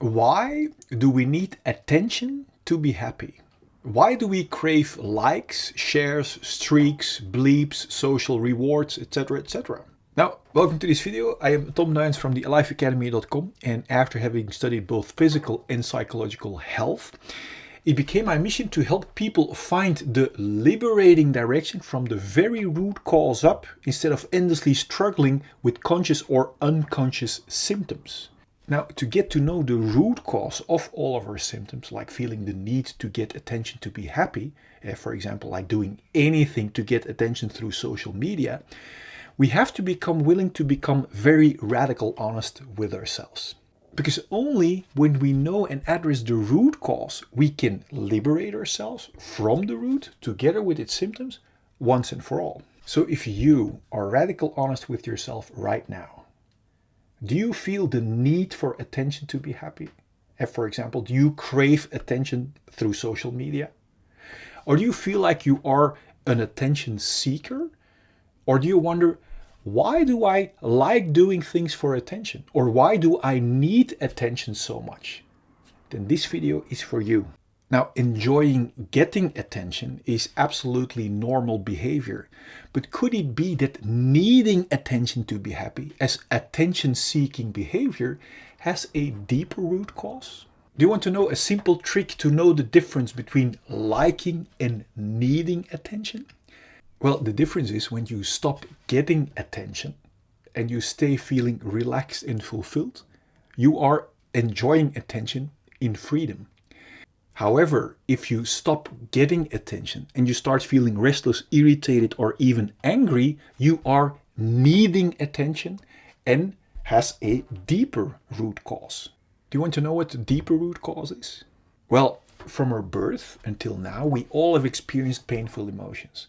Why do we need attention to be happy? Why do we crave likes, shares, streaks, bleeps, social rewards, etc., etc.? Now, welcome to this video. I am Tom Nuijns from the alifeacademy.com, and after having studied both physical and psychological health, it became my mission to help people find the liberating direction from the very root cause up, instead of endlessly struggling with conscious or unconscious symptoms. Now, to get to know the root cause of all of our symptoms, like feeling the need to get attention to be happy, for example, like doing anything to get attention through social media, we have to become willing to become very radical honest with ourselves. Because only when we know and address the root cause, we can liberate ourselves from the root together with its symptoms once and for all. So if you are radical honest with yourself right now, do you feel the need for attention to be happy? And for example, do you crave attention through social media? Or do you feel like you are an attention seeker? Or do you wonder, why do I like doing things for attention? Or why do I need attention so much? Then this video is for you. Now, enjoying getting attention is absolutely normal behavior, but could it be that needing attention to be happy as attention-seeking behavior has a deeper root cause? Do you want to know a simple trick to know the difference between liking and needing attention? Well, the difference is when you stop getting attention and you stay feeling relaxed and fulfilled, you are enjoying attention in freedom. However, if you stop getting attention and you start feeling restless, irritated, or even angry, you are needing attention and has a deeper root cause. Do you want to know what the deeper root cause is? Well, from our birth until now, we all have experienced painful emotions.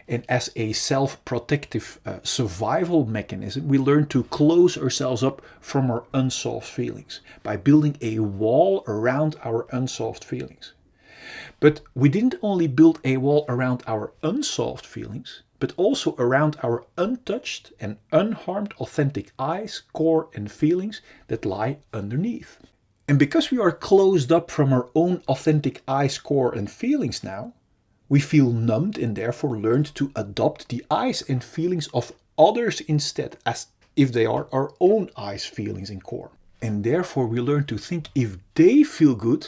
And as a self-protective survival mechanism, we learn to close ourselves up from our unsolved feelings by building a wall around our unsolved feelings. But we didn't only build a wall around our unsolved feelings, but also around our untouched and unharmed authentic eyes, core, and feelings that lie underneath. And because we are closed up from our own authentic eyes, core, and feelings now, we feel numbed and therefore learned to adopt the eyes and feelings of others instead, as if they are our own eyes, feelings, and core. And therefore we learn to think if they feel good,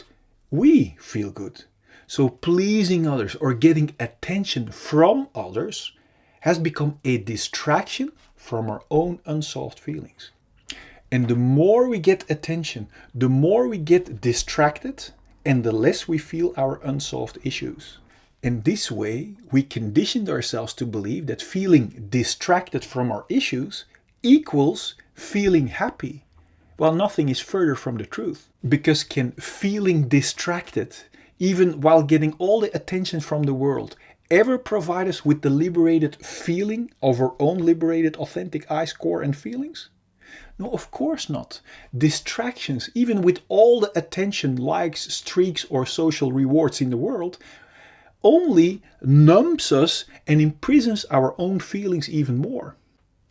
we feel good. So pleasing others or getting attention from others has become a distraction from our own unsolved feelings. And the more we get attention, the more we get distracted and the less we feel our unsolved issues. In this way, we conditioned ourselves to believe that feeling distracted from our issues equals feeling happy, while nothing is further from the truth. Because can feeling distracted, even while getting all the attention from the world, ever provide us with the liberated feeling of our own liberated authentic eyes, core, and feelings? No, of course not. Distractions, even with all the attention, likes, streaks, or social rewards in the world, only numbs us and imprisons our own feelings even more.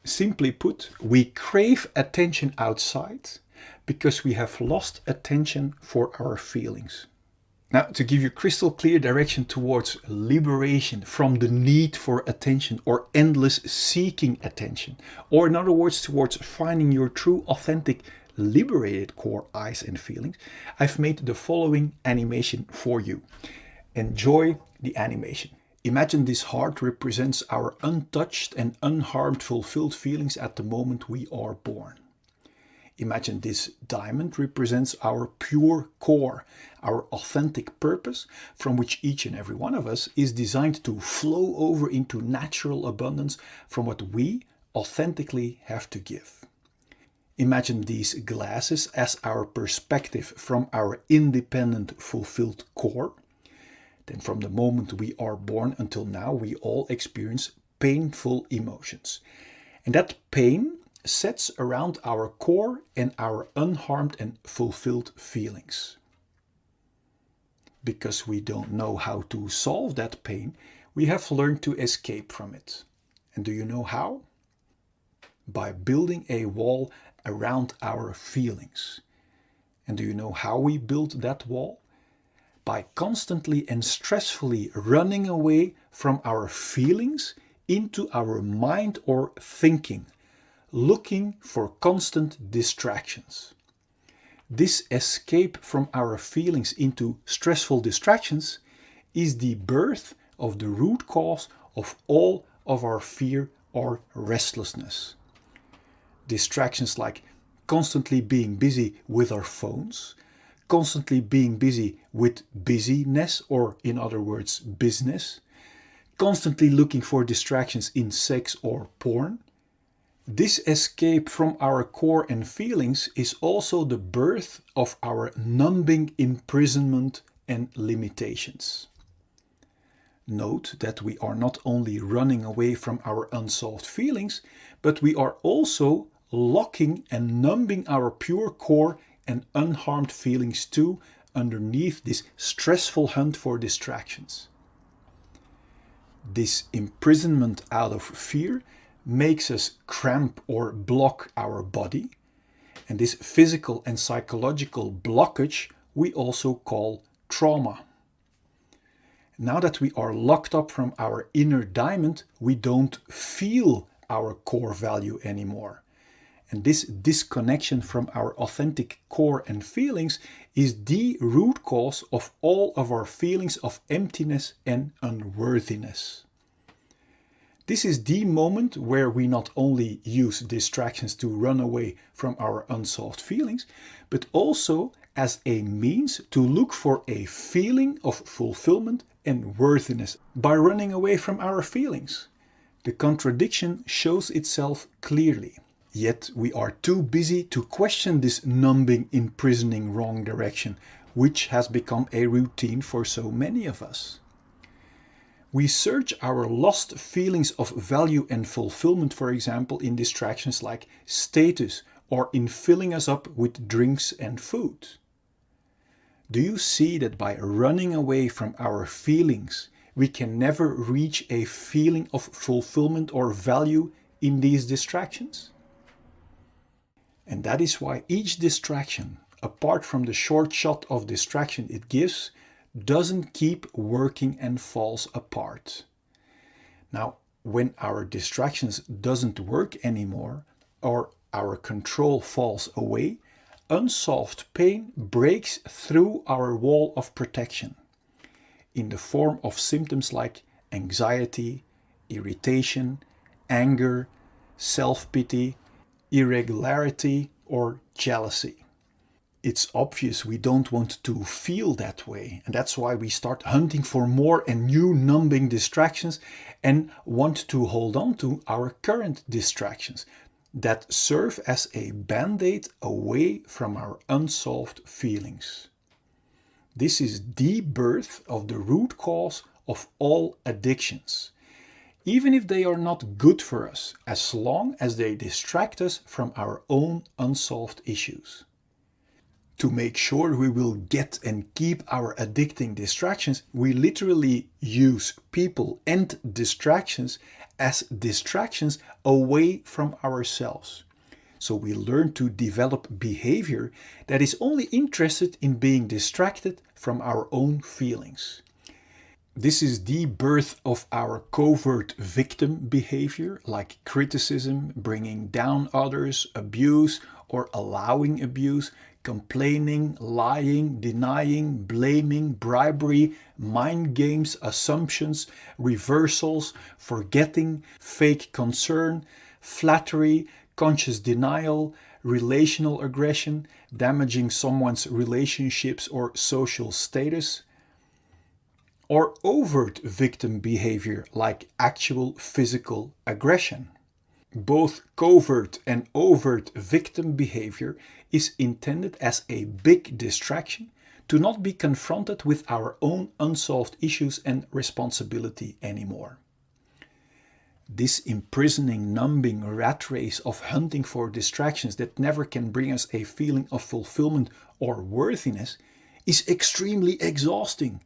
Simply put, we crave attention outside because we have lost attention for our feelings. Now, to give you crystal clear direction towards liberation from the need for attention or endless seeking attention, or in other words, towards finding your true, authentic, liberated core eyes and feelings, I've made the following animation for you. Enjoy the animation. Imagine this heart represents our untouched and unharmed fulfilled feelings at the moment we are born. Imagine this diamond represents our pure core, our authentic purpose, from which each and every one of us is designed to flow over into natural abundance from what we authentically have to give. Imagine these glasses as our perspective from our independent, fulfilled core. Then from the moment we are born until now, we all experience painful emotions. And that pain sets around our core and our unharmed and fulfilled feelings. Because we don't know how to solve that pain, we have learned to escape from it. And do you know how? By building a wall around our feelings. And do you know how we build that wall? By constantly and stressfully running away from our feelings into our mind or thinking, looking for constant distractions. This escape from our feelings into stressful distractions is the birth of the root cause of all of our fear or restlessness. Distractions like constantly being busy with our phones, constantly being busy with busyness, or in other words, business, constantly looking for distractions in sex or porn. This escape from our core and feelings is also the birth of our numbing imprisonment and limitations. Note that we are not only running away from our unsolved feelings, but we are also locking and numbing our pure core and unharmed feelings too underneath this stressful hunt for distractions. This imprisonment out of fear makes us cramp or block our body, and this physical and psychological blockage we also call trauma. Now that we are locked up from our inner diamond, we don't feel our core value anymore. And this disconnection from our authentic core and feelings is the root cause of all of our feelings of emptiness and unworthiness. This is the moment where we not only use distractions to run away from our unsolved feelings, but also as a means to look for a feeling of fulfillment and worthiness by running away from our feelings. The contradiction shows itself clearly. Yet we are too busy to question this numbing, imprisoning wrong direction, which has become a routine for so many of us. We search our lost feelings of value and fulfillment, for example, in distractions like status or in filling us up with drinks and food. Do you see that by running away from our feelings, we can never reach a feeling of fulfillment or value in these distractions? And that is why each distraction, apart from the short shot of distraction it gives, doesn't keep working and falls apart. Now, when our distractions doesn't work anymore, or our control falls away, unsolved pain breaks through our wall of protection in the form of symptoms like anxiety, irritation, anger, self-pity, irregularity, or jealousy. It's obvious we don't want to feel that way, and that's why we start hunting for more and new numbing distractions and want to hold on to our current distractions that serve as a band-aid away from our unsolved feelings. This is the birth of the root cause of all addictions, even if they are not good for us, as long as they distract us from our own unsolved issues. To make sure we will get and keep our addicting distractions, we literally use people and distractions as distractions away from ourselves. So we learn to develop behavior that is only interested in being distracted from our own feelings. This is the birth of our covert victim behavior, like criticism, bringing down others, abuse or allowing abuse, complaining, lying, denying, blaming, bribery, mind games, assumptions, reversals, forgetting, fake concern, flattery, conscious denial, relational aggression, damaging someone's relationships or social status, or overt victim behavior like actual physical aggression. Both covert and overt victim behavior is intended as a big distraction to not be confronted with our own unsolved issues and responsibility anymore. This imprisoning, numbing rat race of hunting for distractions that never can bring us a feeling of fulfillment or worthiness is extremely exhausting.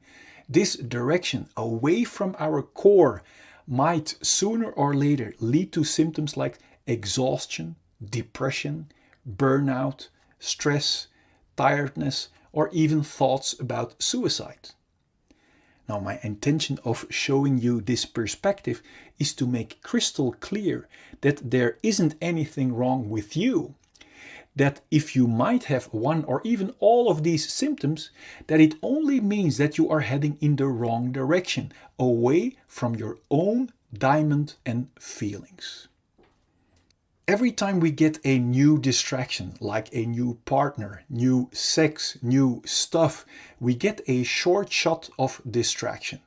This direction away from our core might sooner or later lead to symptoms like exhaustion, depression, burnout, stress, tiredness, or even thoughts about suicide. Now, my intention of showing you this perspective is to make crystal clear that there isn't anything wrong with you. That if you might have one or even all of these symptoms, that it only means that you are heading in the wrong direction, away from your own diamond and feelings. Every time we get a new distraction, like a new partner, new sex, new stuff, we get a short shot of distraction.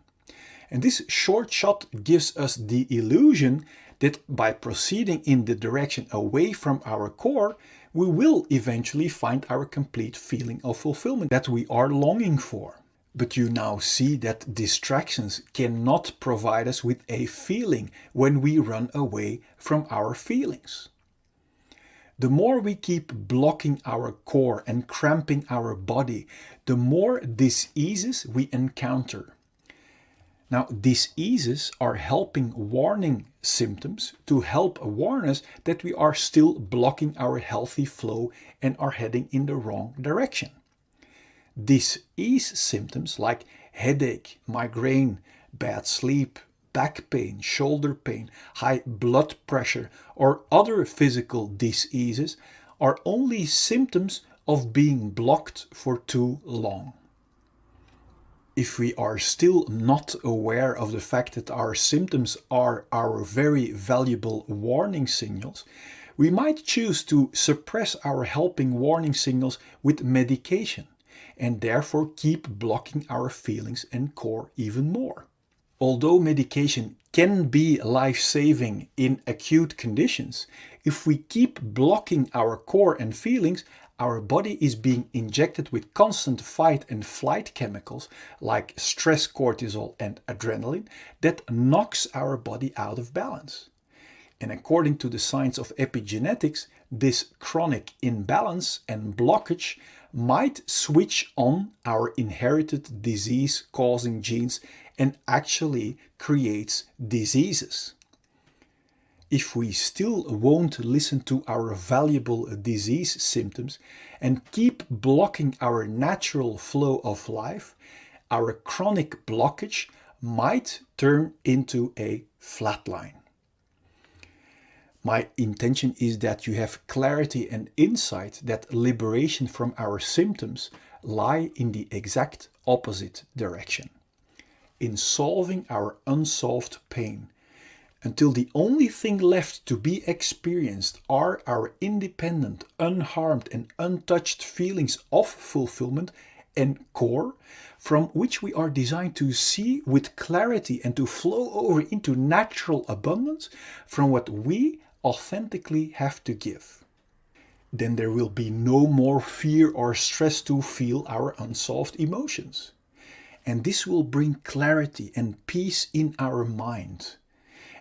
And this short shot gives us the illusion that by proceeding in the direction away from our core, we will eventually find our complete feeling of fulfillment that we are longing for. But you now see that distractions cannot provide us with a feeling when we run away from our feelings. The more we keep blocking our core and cramping our body, the more diseases we encounter. Now, diseases are helping warning symptoms to help warn us that we are still blocking our healthy flow and are heading in the wrong direction. Disease symptoms like headache, migraine, bad sleep, back pain, shoulder pain, high blood pressure, or other physical diseases are only symptoms of being blocked for too long. If we are still not aware of the fact that our symptoms are our very valuable warning signals, we might choose to suppress our helping warning signals with medication and therefore keep blocking our feelings and core even more. Although medication can be life-saving in acute conditions, if we keep blocking our core and feelings, our body is being injected with constant fight and flight chemicals like stress cortisol and adrenaline that knocks our body out of balance. And according to the science of epigenetics, this chronic imbalance and blockage might switch on our inherited disease-causing genes and actually creates diseases. If we still won't listen to our valuable disease symptoms and keep blocking our natural flow of life, our chronic blockage might turn into a flatline. My intention is that you have clarity and insight that liberation from our symptoms lie in the exact opposite direction, in solving our unsolved pain, until the only thing left to be experienced are our independent, unharmed and untouched feelings of fulfillment and core, from which we are designed to see with clarity and to flow over into natural abundance from what we authentically have to give. Then there will be no more fear or stress to feel our unsolved emotions. And this will bring clarity and peace in our mind.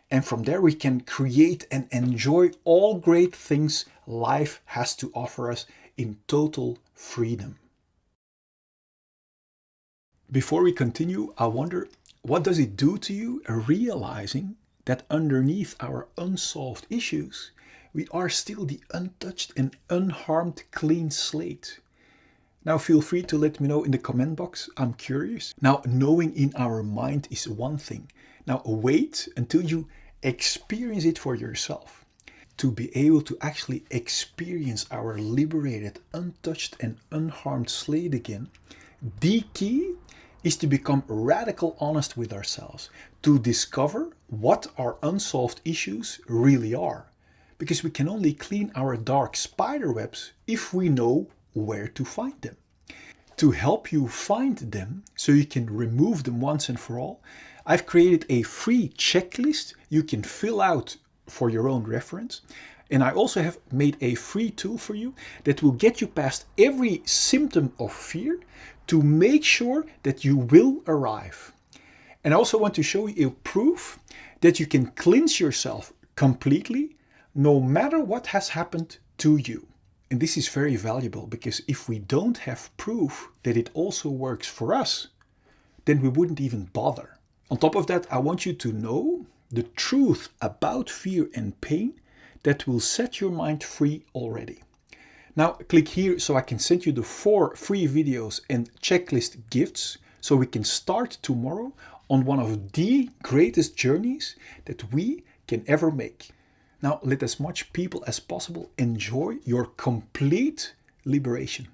And from there we can create and enjoy all great things life has to offer us in total freedom. Before we continue, I wonder, what does it do to you realizing that underneath our unsolved issues, we are still the untouched and unharmed clean slate? Now feel free to let me know in the comment box, I'm curious. Now, knowing in our mind is one thing. Now wait until you experience it for yourself. To be able to actually experience our liberated, untouched and unharmed slate again, the key is to become radical honest with ourselves, to discover what our unsolved issues really are. Because we can only clean our dark spider webs if we know where to find them. To help you find them, so you can remove them once and for all, I've created a free checklist you can fill out for your own reference. And I also have made a free tool for you that will get you past every symptom of fear to make sure that you will arrive. And I also want to show you a proof that you can cleanse yourself completely no matter what has happened to you. And this is very valuable because if we don't have proof that it also works for us, then we wouldn't even bother. On top of that, I want you to know the truth about fear and pain that will set your mind free already. Now click here so I can send you the 4 free videos and checklist gifts so we can start tomorrow on one of the greatest journeys that we can ever make. Now let as much people as possible enjoy your complete liberation.